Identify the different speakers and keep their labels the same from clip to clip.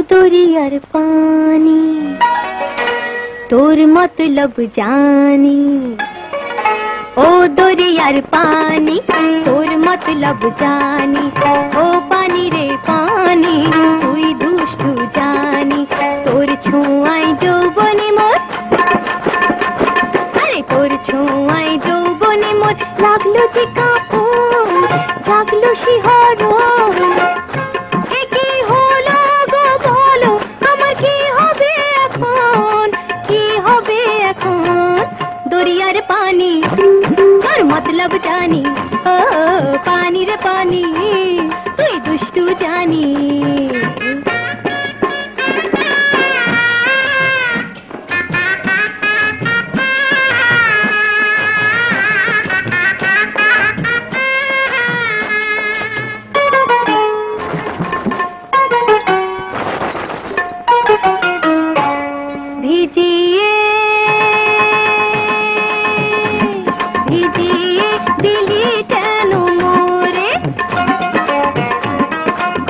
Speaker 1: दरियार पानी तोर मतलब जानी, ओ दरियार पानी तोर मतलब जानी, ओ पानी रे पानी तुई दुष्टु जानी, तोर छुआई যৌবনে মোর, আরে তোর ছুঁয়াই যৌবনে মোর লাগলো যে কাঁপন, জাগলো শিহরণ, এ কি হলো গো বলো আমার কি হবে এখন, কি হবে এখন? দরিয়ার পানি তোর मतलब জানি, ও পানি রে পানি তুই দুষ্টু জানি। ভিজিয়ে ভিজিয়ে দিলি কেন মোরে,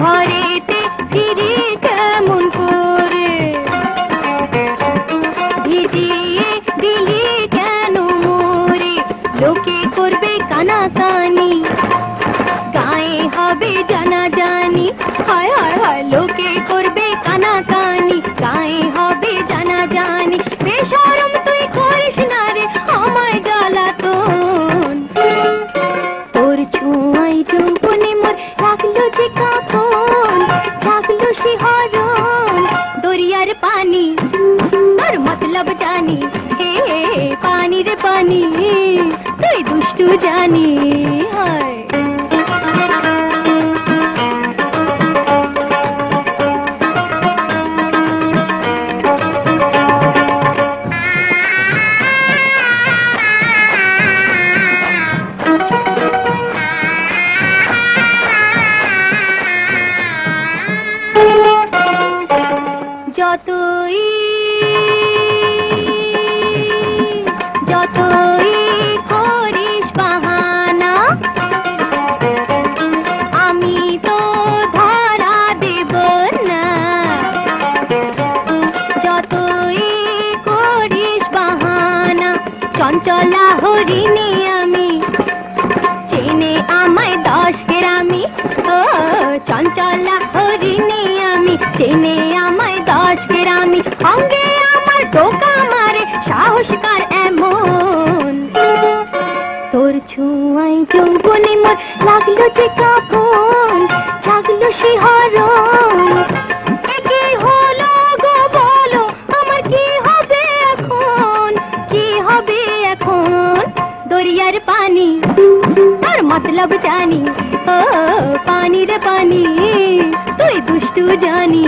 Speaker 1: ঘরেতে ফিরি কেমন করে, ভিজিয়ে দিলি কেন মোরে, লোকে করবে কানাকানি গায়ে হবে জানাজানি, হায় হায় হায় লোকে করবে কানাকানি গায়ে হবে জানাজানি, বেশরম তুই করিস না রে আমায় জ্বালাতন, তোর ছুঁয়াই যৌবনে মোর লাগলো যে কাঁপন, জাগলো শিহরণ, দরিয়ার পানি তোর मतलब জানি, হে পানি রে পানি তুই দুষ্টু জানি। হায় যতই যতই করিস বাহানা আমি তো ধরা দেব না, যতই করিস বাহানা চঞ্চলা হরিণী আমি চেনে আমায় 10 গ্রামি, ও চঞ্চলা হরিণী আমি চেনে আমায় 10 গ্রামি, অঙ্গে আমার টোকা মারে সাহসকার এমন, তোর ছুঁয়াই যৌবনে মোর লাগলো যে কাঁপন, জাগলো শিহরণ, এ কি হলো গো বলো আমার কি হবে এখন, কি হবে এখন? দরিয়ার পানি তোর मतलब জানি, ও পানি রে পানি তুই দুষ্টু জানি।